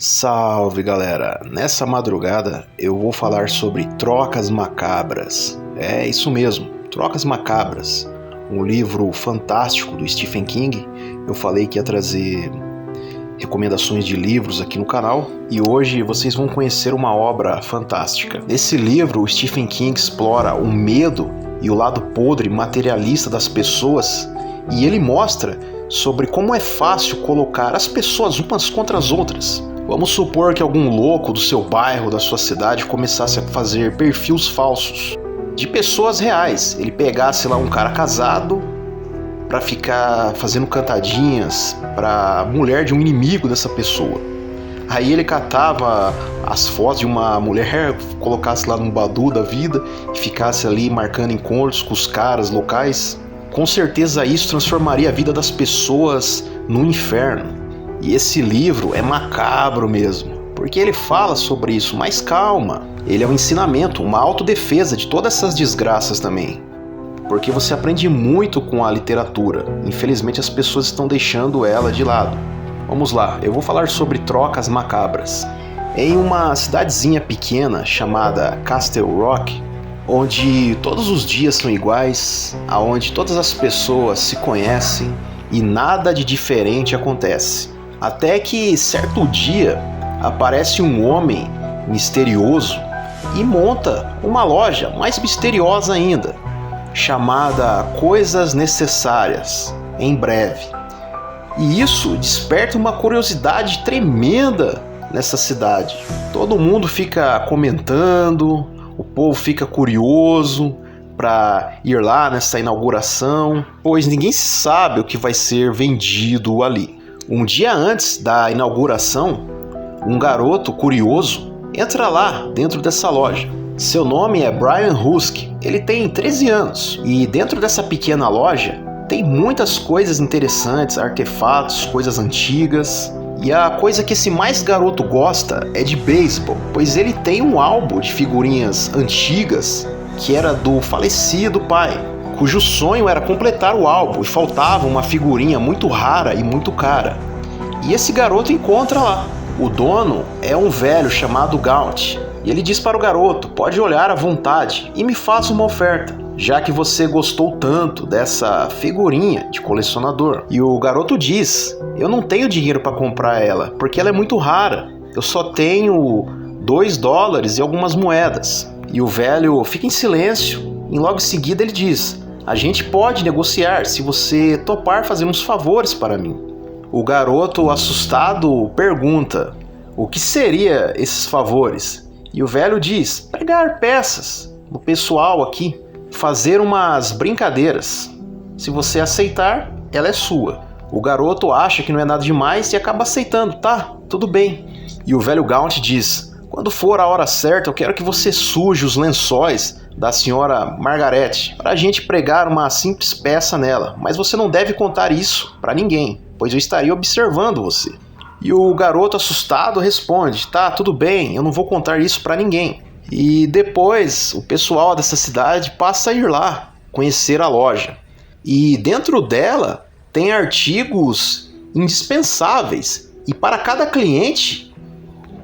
Salve galera! Nessa madrugada eu vou falar sobre Trocas Macabras. É isso mesmo, Trocas Macabras, um livro fantástico do Stephen King. Eu falei que ia trazer recomendações de livros aqui no canal e hoje vocês vão conhecer uma obra fantástica. Nesse livro, o Stephen King explora o medo e o lado podre materialista das pessoas e ele mostra sobre como é fácil colocar as pessoas umas contra as outras. Vamos supor que algum louco do seu bairro, da sua cidade, começasse a fazer perfis falsos de pessoas reais. Ele pegasse lá um cara casado para ficar fazendo cantadinhas para a mulher de um inimigo dessa pessoa. Aí ele catava as fotos de uma mulher, colocasse lá num Badu da vida e ficasse ali marcando encontros com os caras locais. Com certeza isso transformaria a vida das pessoas no inferno. E esse livro é macabro mesmo, porque ele fala sobre isso, mas calma, ele é um ensinamento, uma autodefesa de todas essas desgraças também. Porque você aprende muito com a literatura, infelizmente as pessoas estão deixando ela de lado. Vamos lá, eu vou falar sobre Trocas Macabras. Em uma cidadezinha pequena chamada Castle Rock, onde todos os dias são iguais, aonde todas as pessoas se conhecem e nada de diferente acontece. Até que certo dia aparece um homem misterioso e monta uma loja mais misteriosa ainda, chamada Coisas Necessárias, em breve. E isso desperta uma curiosidade tremenda nessa cidade. Todo mundo fica comentando, o povo fica curioso para ir lá nessa inauguração, pois ninguém sabe o que vai ser vendido ali. Um dia antes da inauguração, um garoto curioso entra lá dentro dessa loja. Seu nome é Brian Husk, ele tem 13 anos e dentro dessa pequena loja tem muitas coisas interessantes, artefatos, coisas antigas. E a coisa que esse mais garoto gosta é de beisebol, pois ele tem um álbum de figurinhas antigas que era do falecido pai, cujo sonho era completar o álbum e faltava uma figurinha muito rara e muito cara. E esse garoto encontra lá. O dono é um velho chamado Gaunt e ele diz para o garoto: pode olhar à vontade e me faça uma oferta, já que você gostou tanto dessa figurinha de colecionador. E o garoto diz: eu não tenho dinheiro para comprar ela, porque ela é muito rara. Eu só tenho $2 e algumas moedas. E o velho fica em silêncio e logo em seguida ele diz: a gente pode negociar se você topar fazer uns favores para mim. O garoto, assustado, pergunta: o que seria esses favores? E o velho diz: pregar peças no pessoal aqui, fazer umas brincadeiras. Se você aceitar, ela é sua. O garoto acha que não é nada demais e acaba aceitando. Tá, tudo bem. E o velho Gaunt diz: quando for a hora certa, eu quero que você suje os lençóis da senhora Margaret para a gente pregar uma simples peça nela, mas você não deve contar isso para ninguém, pois eu estaria observando você. E o garoto assustado responde: tá, tudo bem, eu não vou contar isso para ninguém. E depois o pessoal dessa cidade passa a ir lá conhecer a loja. E dentro dela tem artigos indispensáveis. E para cada cliente,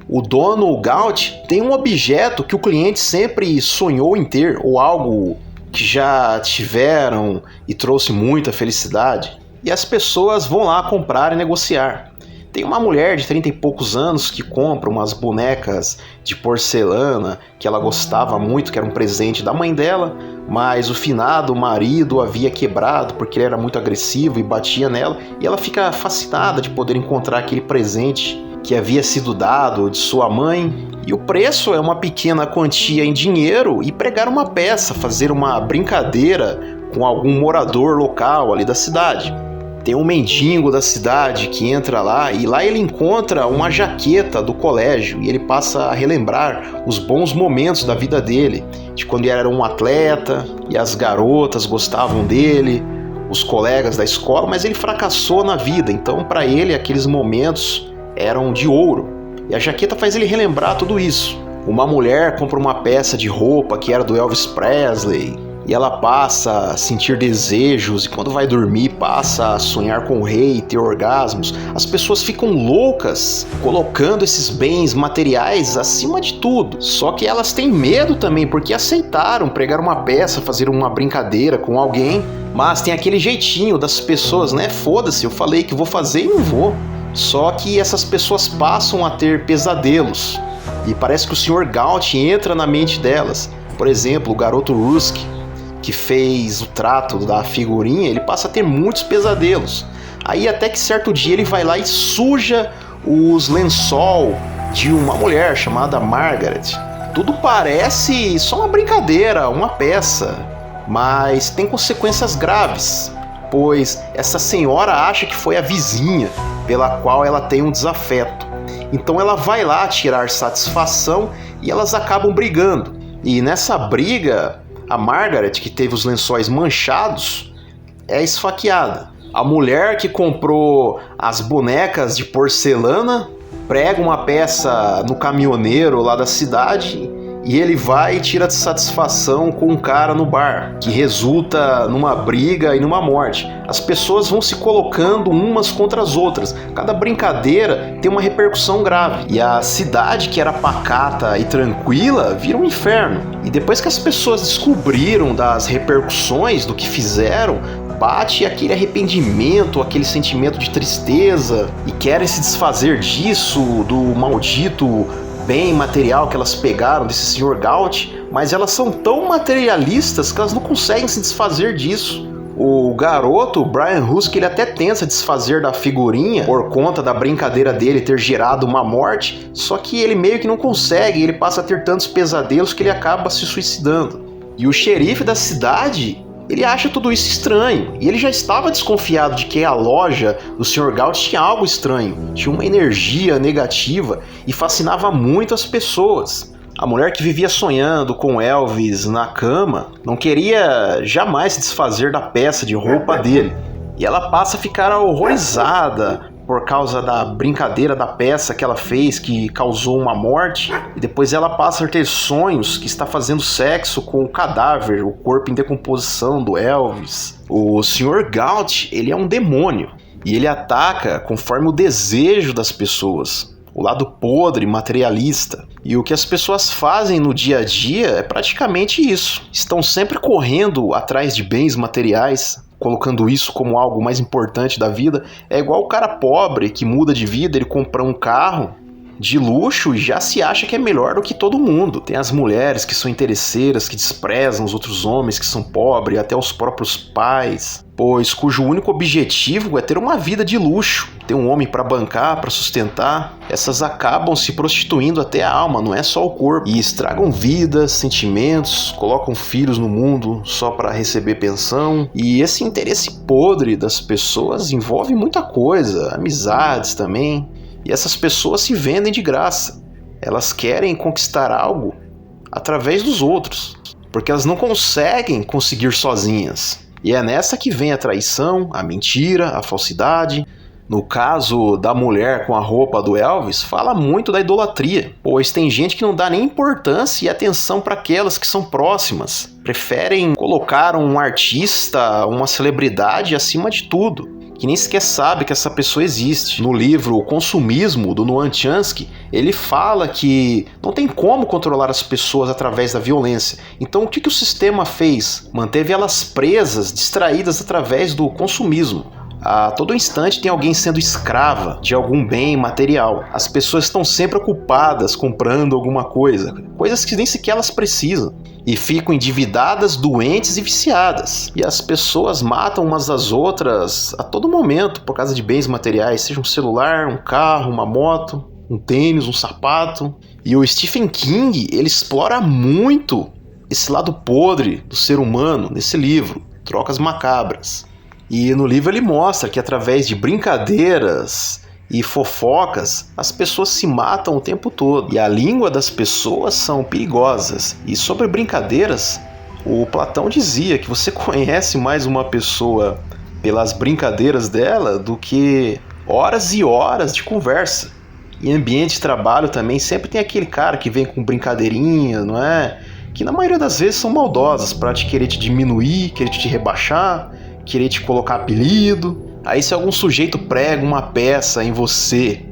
o dono, o Gaunt, tem um objeto que o cliente sempre sonhou em ter, ou algo que já tiveram e trouxe muita felicidade. E as pessoas vão lá comprar e negociar. Tem uma mulher de 30 e poucos anos que compra umas bonecas de porcelana que ela gostava muito, que era um presente da mãe dela, mas o finado marido havia quebrado porque ele era muito agressivo e batia nela, e ela fica fascinada de poder encontrar aquele presente que havia sido dado de sua mãe, e o preço é uma pequena quantia em dinheiro e pregar uma peça, fazer uma brincadeira com algum morador local ali da cidade. Tem um mendigo da cidade que entra lá e lá ele encontra uma jaqueta do colégio e ele passa a relembrar os bons momentos da vida dele, de quando ele era um atleta e as garotas gostavam dele, os colegas da escola, mas ele fracassou na vida, então para ele aqueles momentos eram de ouro. E a jaqueta faz ele relembrar tudo isso. Uma mulher compra uma peça de roupa que era do Elvis Presley e ela passa a sentir desejos, e quando vai dormir passa a sonhar com o rei, ter orgasmos. As pessoas ficam loucas colocando esses bens materiais acima de tudo. Só que elas têm medo também, porque aceitaram pregar uma peça, fazer uma brincadeira com alguém, mas tem aquele jeitinho das pessoas, né? Foda-se, eu falei que vou fazer e não vou. Só que essas pessoas passam a ter pesadelos, e parece que o Sr. Gaut entra na mente delas. Por exemplo, o garoto Rusk, que fez o trato da figurinha, ele passa a ter muitos pesadelos. Aí até que certo dia ele vai lá e suja os lençol de uma mulher chamada Margaret. Tudo parece só uma brincadeira, uma peça, mas tem consequências graves, pois essa senhora acha que foi a vizinha pela qual ela tem um desafeto. Então ela vai lá tirar satisfação e elas acabam brigando. E nessa briga, a Margaret, que teve os lençóis manchados, é esfaqueada. A mulher que comprou as bonecas de porcelana prega uma peça no caminhoneiro lá da cidade, e ele vai e tira satisfação com um cara no bar, que resulta numa briga e numa morte. As pessoas vão se colocando umas contra as outras. Cada brincadeira tem uma repercussão grave. E a cidade, que era pacata e tranquila, vira um inferno. E depois que as pessoas descobriram das repercussões do que fizeram, bate aquele arrependimento, aquele sentimento de tristeza, e querem se desfazer disso, do maldito bem material que elas pegaram desse Sr. Gaut, mas elas são tão materialistas que elas não conseguem se desfazer disso. O garoto, Brian Rusk, ele até tenta desfazer da figurinha por conta da brincadeira dele ter gerado uma morte, só que ele meio que não consegue, ele passa a ter tantos pesadelos que ele acaba se suicidando. E o xerife da cidade, ele acha tudo isso estranho, e ele já estava desconfiado de que a loja do Sr. Gaut tinha algo estranho, tinha uma energia negativa e fascinava muito as pessoas. A mulher que vivia sonhando com Elvis na cama não queria jamais se desfazer da peça de roupa dele, e ela passa a ficar horrorizada por causa da brincadeira da peça que ela fez, que causou uma morte, e depois ela passa a ter sonhos que está fazendo sexo com o cadáver, o corpo em decomposição do Elvis. O Sr. Gaut, ele é um demônio, e ele ataca conforme o desejo das pessoas, o lado podre, materialista. E o que as pessoas fazem no dia a dia é praticamente isso. Estão sempre correndo atrás de bens materiais, colocando isso como algo mais importante da vida. É igual o cara pobre que muda de vida, ele compra um carro de luxo e já se acha que é melhor do que todo mundo. Tem as mulheres que são interesseiras, que desprezam os outros homens que são pobres, até os próprios pais, pois cujo único objetivo é ter uma vida de luxo, ter um homem para bancar, para sustentar. Essas acabam se prostituindo até a alma, não é só o corpo, e estragam vidas, sentimentos, colocam filhos no mundo só para receber pensão. E esse interesse podre das pessoas envolve muita coisa, amizades também. E essas pessoas se vendem de graça. Elas querem conquistar algo através dos outros, porque elas não conseguem conseguir sozinhas. E é nessa que vem a traição, a mentira, a falsidade. No caso da mulher com a roupa do Elvis, fala muito da idolatria, pois tem gente que não dá nem importância e atenção para aquelas que são próximas. Preferem colocar um artista, uma celebridade acima de tudo, que nem sequer sabe que essa pessoa existe. No livro O Consumismo, do Noam Chomsky, ele fala que não tem como controlar as pessoas através da violência. Então o que o sistema fez? Manteve elas presas, distraídas através do consumismo. A todo instante tem alguém sendo escrava de algum bem material. As pessoas estão sempre ocupadas comprando alguma coisa, coisas que nem sequer elas precisam, e ficam endividadas, doentes e viciadas. E as pessoas matam umas às outras a todo momento por causa de bens materiais, seja um celular, um carro, uma moto, um tênis, um sapato. E o Stephen King, ele explora muito esse lado podre do ser humano nesse livro, Trocas Macabras. E no livro ele mostra que através de brincadeiras e fofocas, as pessoas se matam o tempo todo. E a língua das pessoas são perigosas. E sobre brincadeiras, o Platão dizia que você conhece mais uma pessoa pelas brincadeiras dela do que horas e horas de conversa. Em ambiente de trabalho também sempre tem aquele cara que vem com brincadeirinha, não é? que na maioria das vezes são maldosas para querer te diminuir, querer te rebaixar, querer te colocar apelido. Aí se algum sujeito prega uma peça em você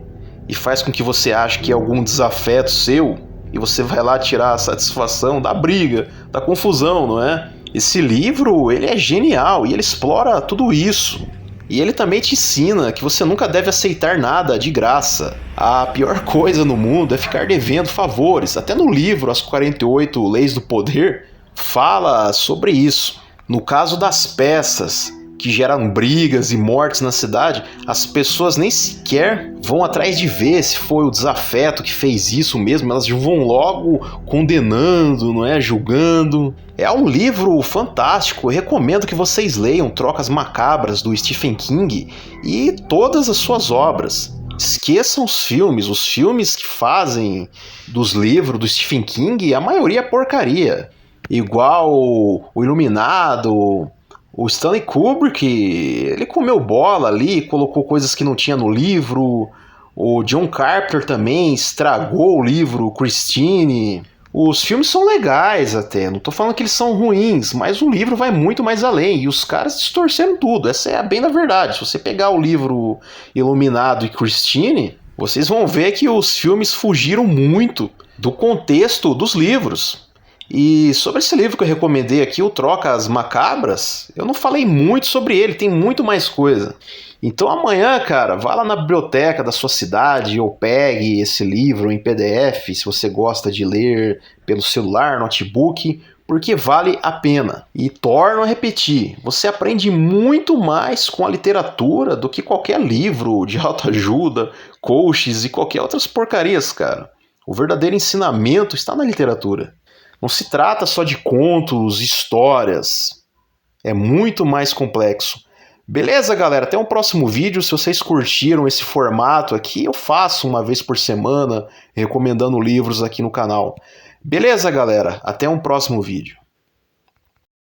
e faz com que você ache que é algum desafeto seu, e você vai lá tirar a satisfação da briga, da confusão, não é? Esse livro, ele é genial e ele explora tudo isso. E ele também te ensina que você nunca deve aceitar nada de graça. A pior coisa no mundo é ficar devendo favores. Até no livro As 48 Leis do Poder fala sobre isso. No caso das peças que geram brigas e mortes na cidade, as pessoas nem sequer vão atrás de ver se foi o desafeto que fez isso mesmo, elas vão logo condenando, não é? Julgando. É um livro fantástico, eu recomendo que vocês leiam Trocas Macabras do Stephen King e todas as suas obras. Esqueçam os filmes que fazem dos livros do Stephen King, a maioria é porcaria. Igual o Iluminado. O Stanley Kubrick, ele comeu bola ali, colocou coisas que não tinha no livro. O John Carpenter também estragou o livro Christine. Os filmes são legais até, não tô falando que eles são ruins, mas o livro vai muito mais além. E os caras distorceram tudo, essa é a bem da verdade. Se você pegar o livro Iluminado e Christine, vocês vão ver que os filmes fugiram muito do contexto dos livros. E sobre esse livro que eu recomendei aqui, o Trocas Macabras, eu não falei muito sobre ele, tem muito mais coisa. Então amanhã, cara, vá lá na biblioteca da sua cidade ou pegue esse livro em PDF, se você gosta de ler pelo celular, notebook, porque vale a pena. E torno a repetir, você aprende muito mais com a literatura do que qualquer livro de autoajuda, coaches e qualquer outras porcarias, cara. O verdadeiro ensinamento está na literatura. Não se trata só de contos, histórias. É muito mais complexo. Beleza, galera? Até um próximo vídeo. Se vocês curtiram esse formato aqui, eu faço uma vez por semana, recomendando livros aqui no canal. Beleza, galera? Até um próximo vídeo.